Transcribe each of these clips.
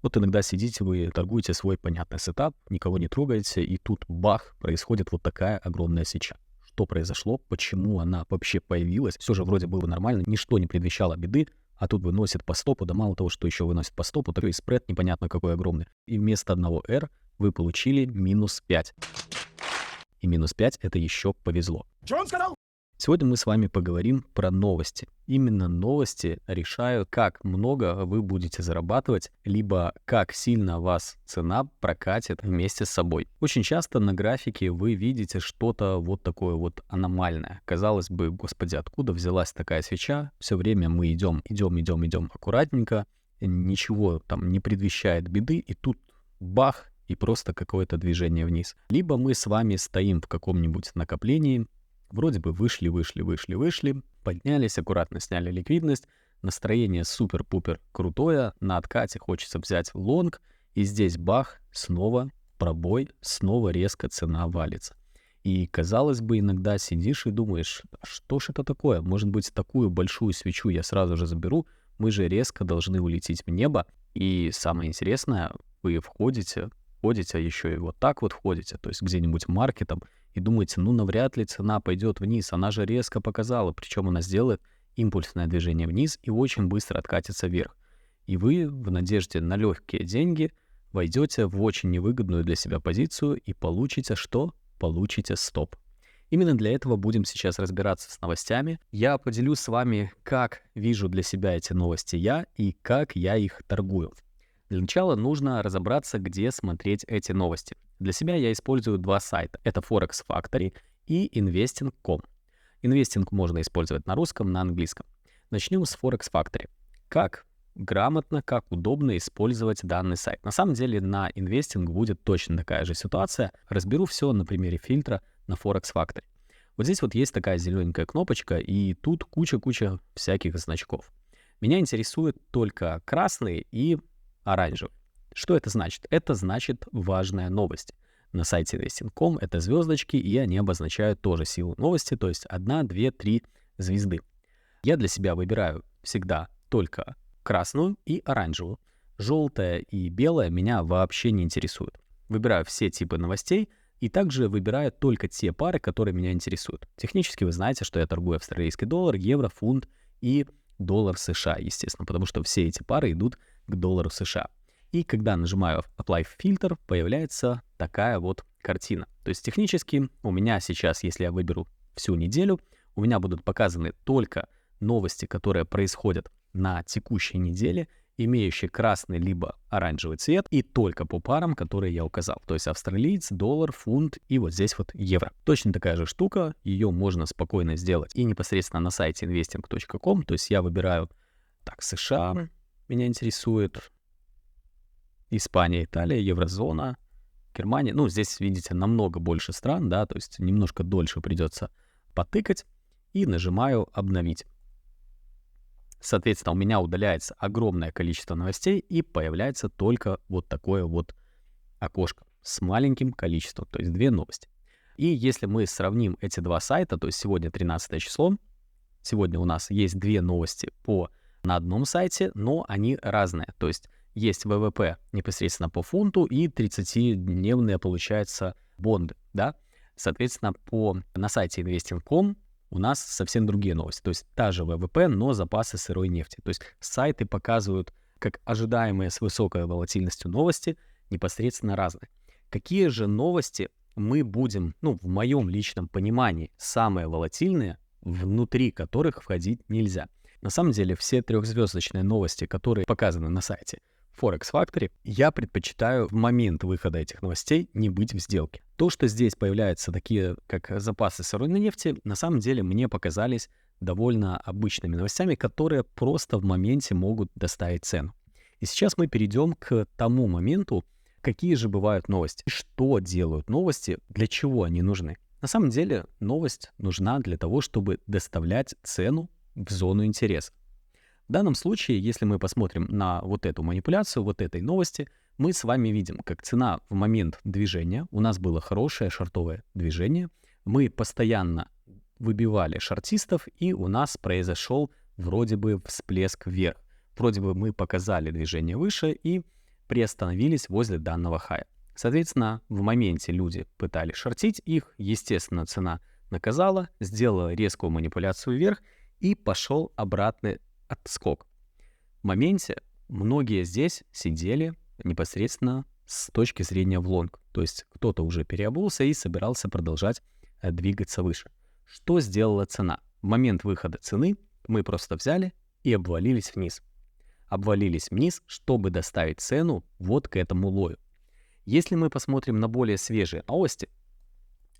Вот иногда сидите вы, торгуете свой понятный сетап, никого не трогаете, и тут бах, происходит вот такая огромная свеча. Что произошло, почему она вообще появилась? Все же вроде было нормально, ничто не предвещало беды, а тут выносит по стопу, да мало того, что еще выносит по стопу, так и спред непонятно какой огромный. И вместо одного R вы получили минус 5. И минус 5 это еще повезло. Сегодня мы с вами поговорим про новости. Именно новости решают, как много вы будете зарабатывать, либо как сильно вас цена прокатит вместе с собой. Очень часто на графике вы видите что-то вот такое вот аномальное. Казалось бы, господи, откуда взялась такая свеча? Все время мы идем аккуратненько, ничего там не предвещает беды, и тут бах, и просто какое-то движение вниз. Либо мы с вами стоим в каком-нибудь накоплении, вроде бы вышли, поднялись, аккуратно сняли ликвидность, настроение супер-пупер крутое, на откате хочется взять лонг, и здесь бах, снова пробой, снова резко цена валится. И, казалось бы, иногда сидишь и думаешь, что ж это такое? Может быть, такую большую свечу я сразу же заберу, мы же резко должны улететь в небо. И самое интересное, вы входите еще и вот так вот входите, то есть где-нибудь маркетом, и думаете, ну навряд ли цена пойдет вниз, она же резко показала, причем она сделает импульсное движение вниз и очень быстро откатится вверх. И вы в надежде на легкие деньги войдете в очень невыгодную для себя позицию и получите что? Получите стоп. Именно для этого будем сейчас разбираться с новостями. Я поделюсь с вами, как вижу для себя эти новости я и как я их торгую. Для начала нужно разобраться, где смотреть эти новости. Для себя я использую два сайта. Это Forex Factory и Investing.com. Investing можно использовать на русском, на английском. Начнем с Forex Factory. Как грамотно, как удобно использовать данный сайт. На самом деле на Investing будет точно такая же ситуация. Разберу все на примере фильтра на Forex Factory. Вот здесь вот есть такая зелененькая кнопочка, и тут куча всяких значков. Меня интересует только красный и оранжевый. Что это значит? Это значит важная новость. На сайте Investing.com это звездочки, и они обозначают тоже силу новости, то есть 1, 2, 3 звезды. Я для себя выбираю всегда только красную и оранжевую. Желтая и белая меня вообще не интересуют. Выбираю все типы новостей и также выбираю только те пары, которые меня интересуют. Технически вы знаете, что я торгую австралийский доллар, евро, фунт и доллар США, естественно, потому что все эти пары идут к доллару США. И когда нажимаю Apply фильтр, появляется такая вот картина. То есть технически у меня сейчас, если я выберу всю неделю, у меня будут показаны только новости, которые происходят на текущей неделе, имеющие красный либо оранжевый цвет, и только по парам, которые я указал. То есть австралиец, доллар, фунт и вот здесь вот евро. Точно такая же штука, ее можно спокойно сделать и непосредственно на сайте investing.com. То есть я выбираю, так, США меня интересует, Испания, Италия, еврозона, Германия. Ну, здесь, видите, намного больше стран, да, то есть немножко дольше придется потыкать. И нажимаю «Обновить». Соответственно, у меня удаляется огромное количество новостей и появляется только вот такое вот окошко с маленьким количеством, то есть 2 новости. И если мы сравним эти два сайта, то есть сегодня 13 число, сегодня у нас есть 2 новости на одном сайте, но они разные. То есть есть ВВП непосредственно по фунту и 30-дневные, получается, бонды, да. Соответственно, на сайте Investing.com у нас совсем другие новости. То есть та же ВВП, но запасы сырой нефти. То есть сайты показывают, как ожидаемые с высокой волатильностью новости, непосредственно разные. Какие же новости мы будем, в моем личном понимании, самые волатильные, внутри которых входить нельзя? На самом деле, все 3-звездочные новости, которые показаны на сайте Forex Factory, я предпочитаю в момент выхода этих новостей не быть в сделке. То, что здесь появляются такие, как запасы сырой нефти, на самом деле мне показались довольно обычными новостями, которые просто в моменте могут доставить цену. И сейчас мы перейдем к тому моменту, какие же бывают новости, что делают новости, для чего они нужны. На самом деле новость нужна для того, чтобы доставлять цену в зону интереса. В данном случае, если мы посмотрим на вот эту манипуляцию, вот этой новости, мы с вами видим, как цена в момент движения, у нас было хорошее шортовое движение, мы постоянно выбивали шортистов, и у нас произошел вроде бы всплеск вверх. Вроде бы мы показали движение выше, и приостановились возле данного хая. Соответственно, в моменте люди пытались шортить их, естественно, цена наказала, сделала резкую манипуляцию вверх и пошел обратный отскок. В моменте многие здесь сидели непосредственно с точки зрения в лонг, то есть кто-то уже переобулся и собирался продолжать двигаться выше. Что сделала цена? В момент выхода цены мы просто взяли и обвалились вниз. Обвалились вниз, чтобы доставить цену вот к этому лою. Если мы посмотрим на более свежие новости,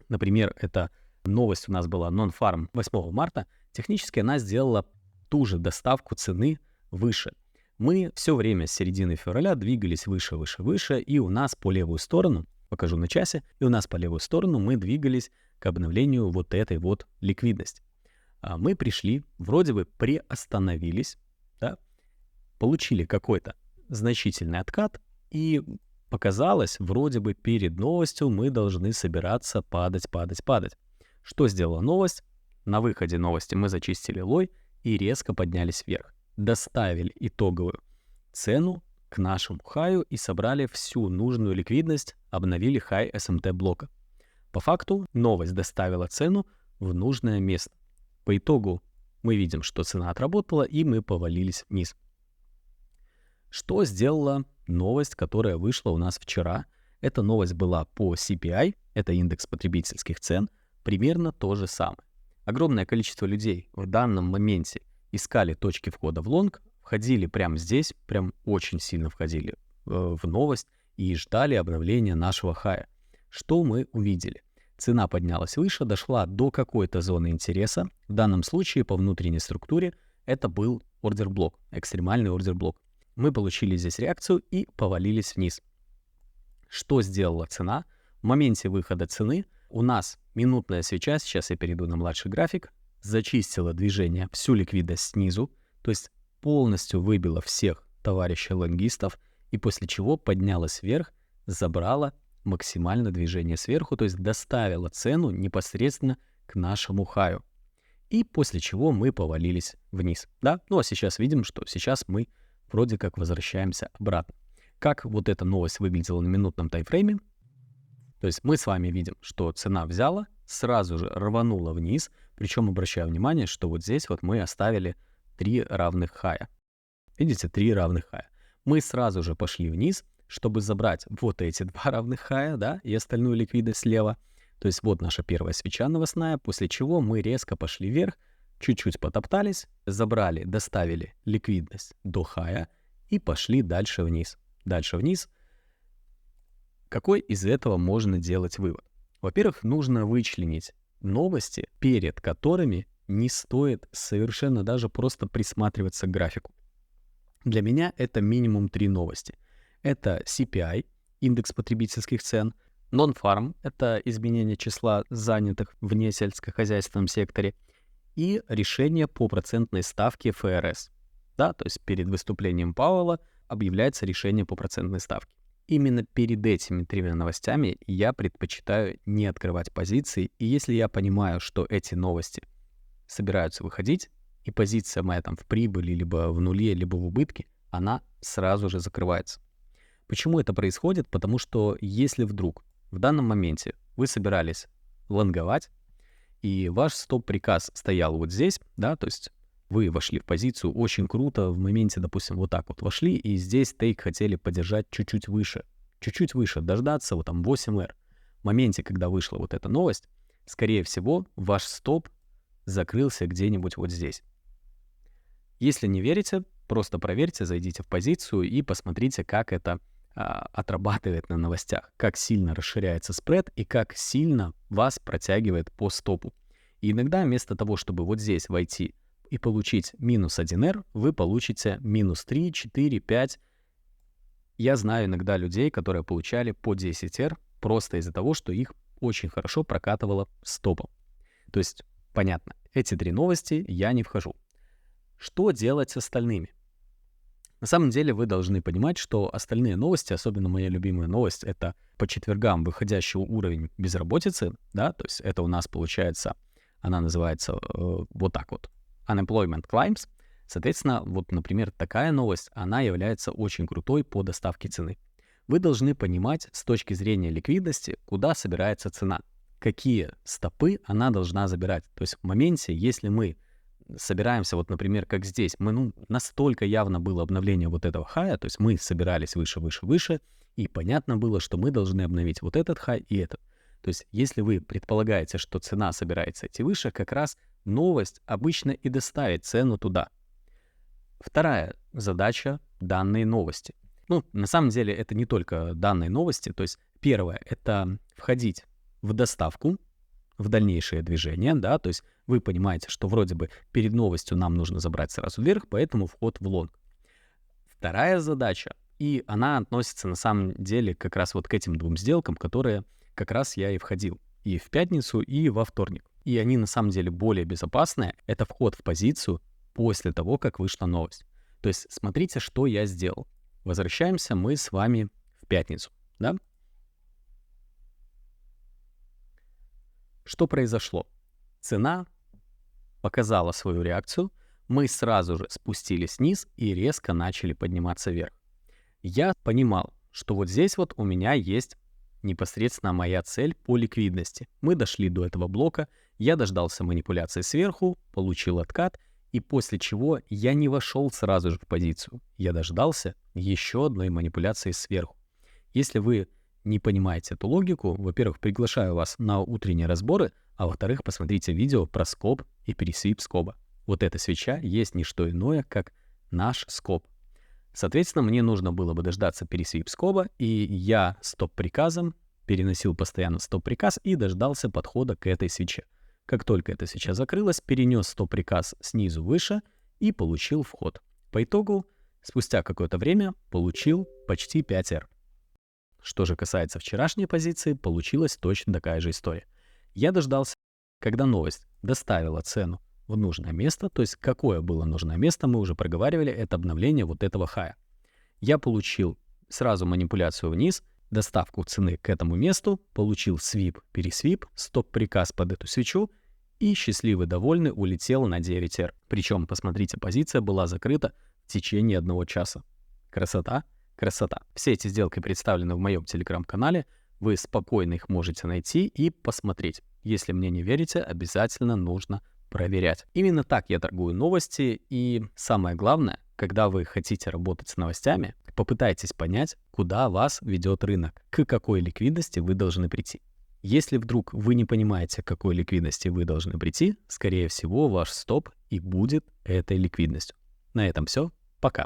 например, эта новость у нас была Non-Farm 8 марта, технически она сделала ту же доставку цены выше. Мы все время с середины февраля двигались выше, выше, выше, и у нас по левую сторону, покажу на часе, и у нас по левую сторону мы двигались к обновлению вот этой вот ликвидности. Мы пришли, вроде бы приостановились, да, получили какой-то значительный откат, и показалось, вроде бы перед новостью мы должны собираться падать, падать, падать. Что сделала новость? На выходе новости мы зачистили лой и резко поднялись вверх. Доставили итоговую цену к нашему хаю и собрали всю нужную ликвидность, обновили хай SMT блока. По факту новость доставила цену в нужное место. По итогу мы видим, что цена отработала, и мы повалились вниз. Что сделала новость, которая вышла у нас вчера? Эта новость была по CPI, это индекс потребительских цен, примерно то же самое. Огромное количество людей в данном моменте искали точки входа в лонг, входили прямо здесь, прям очень сильно входили в новость и ждали обновления нашего хая. Что мы увидели? Цена поднялась выше, дошла до какой-то зоны интереса. В данном случае по внутренней структуре это был ордер-блок, экстремальный ордер-блок. Мы получили здесь реакцию и повалились вниз. Что сделала цена? В моменте выхода цены у нас минутная свеча, сейчас я перейду на младший график, зачистила движение, всю ликвидность снизу, то есть полностью выбила всех товарищей лонгистов, и после чего поднялась вверх, забрала максимально движение сверху, то есть доставила цену непосредственно к нашему хаю. И после чего мы повалились вниз. Да? Ну а сейчас видим, что сейчас мы вроде как возвращаемся обратно. Как вот эта новость выглядела на минутном таймфрейме? То есть мы с вами видим, что цена взяла, сразу же рванула вниз, причем обращаю внимание, что вот здесь вот мы оставили 3 равных хая. Видите, 3 равных хая. Мы сразу же пошли вниз, чтобы забрать вот эти 2 равных хая, да, и остальную ликвидность слева. То есть вот наша первая свеча новостная, после чего мы резко пошли вверх, чуть-чуть потоптались, забрали, доставили ликвидность до хая и пошли дальше вниз. Дальше вниз. Какой из этого можно делать вывод? Во-первых, нужно вычленить новости, перед которыми не стоит совершенно даже просто присматриваться к графику. Для меня это минимум 3 новости. Это CPI, индекс потребительских цен, Non-Farm, это изменение числа занятых в несельскохозяйственном секторе, и решение по процентной ставке ФРС. Да, то есть перед выступлением Пауэлла объявляется решение по процентной ставке. Именно перед этими 3 новостями я предпочитаю не открывать позиции, и если я понимаю, что эти новости собираются выходить, и позиция моя там в прибыли, либо в нуле, либо в убытке, она сразу же закрывается. Почему это происходит? Потому что если вдруг в данном моменте вы собирались лонговать, и ваш стоп-приказ стоял вот здесь, да, то есть вы вошли в позицию очень круто, в моменте, допустим, вот так вот вошли, и здесь тейк хотели подержать чуть-чуть выше, дождаться вот там 8R. В моменте, когда вышла вот эта новость, скорее всего, ваш стоп закрылся где-нибудь вот здесь. Если не верите, просто проверьте, зайдите в позицию и посмотрите, как это отрабатывает на новостях, как сильно расширяется спред и как сильно вас протягивает по стопу. И иногда вместо того, чтобы вот здесь войти и получить минус 1R, вы получите минус 3, 4, 5. Я знаю иногда людей, которые получали по 10R просто из-за того, что их очень хорошо прокатывало стопом. То есть, понятно, эти 3 новости я не вхожу. Что делать с остальными? На самом деле вы должны понимать, что остальные новости, особенно моя любимая новость, это по четвергам выходящий уровень безработицы, да, то есть это у нас получается, она называется вот так вот, unemployment climbs. Соответственно, вот, например, такая новость, она является очень крутой по доставке цены. Вы должны понимать с точки зрения ликвидности, куда собирается цена, какие стопы она должна забирать. То есть в моменте, если мы собираемся, вот, например, как здесь, настолько явно было обновление вот этого хая, то есть мы собирались выше, выше, выше, и понятно было, что мы должны обновить вот этот хай и этот. То есть если вы предполагаете, что цена собирается идти выше, как раз новость обычно и доставит цену туда. Вторая задача данной новости. На самом деле это не только данные новости. То есть первое — это входить в доставку, в дальнейшее движение, да, то есть вы понимаете, что вроде бы перед новостью нам нужно забрать сразу вверх, поэтому вход в лонг. Вторая задача, и она относится на самом деле как раз вот к этим двум сделкам, которые как раз я и входил и в пятницу, и во вторник. И они на самом деле более безопасные. Это вход в позицию после того, как вышла новость. То есть смотрите, что я сделал. Возвращаемся мы с вами в пятницу, да? Что произошло? Цена показала свою реакцию, мы сразу же спустились вниз и резко начали подниматься вверх. Я понимал, что вот здесь вот у меня есть непосредственно моя цель по ликвидности. Мы дошли до этого блока, я дождался манипуляции сверху, получил откат, и после чего я не вошел сразу же в позицию. Я дождался еще одной манипуляции сверху. Если вы не понимаете эту логику, во-первых, приглашаю вас на утренние разборы, а во-вторых, посмотрите видео про скоб и пересвип скоба. Вот эта свеча есть не что иное, как наш скоб. Соответственно, мне нужно было бы дождаться пересвип скоба, и я стоп-приказом переносил постоянно стоп-приказ и дождался подхода к этой свече. Как только эта свеча закрылась, перенес стоп-приказ снизу выше и получил вход. По итогу, спустя какое-то время, получил почти 5R. Что же касается вчерашней позиции, получилась точно такая же история. Я дождался, когда новость доставила цену в нужное место, то есть какое было нужное место, мы уже проговаривали, это обновление вот этого хая. Я получил сразу манипуляцию вниз, доставку цены к этому месту, получил свип, пересвип, стоп-приказ под эту свечу и счастливый, довольный улетел на 9R. Причем, посмотрите, позиция была закрыта в течение 1 часа. Красота? Красота. Все эти сделки представлены в моем телеграм-канале. Вы спокойно их можете найти и посмотреть. Если мне не верите, обязательно нужно проверять. Именно так я торгую новости. И самое главное, когда вы хотите работать с новостями, попытайтесь понять, куда вас ведет рынок, к какой ликвидности вы должны прийти. Если вдруг вы не понимаете, к какой ликвидности вы должны прийти, скорее всего, ваш стоп и будет этой ликвидностью. На этом все. Пока.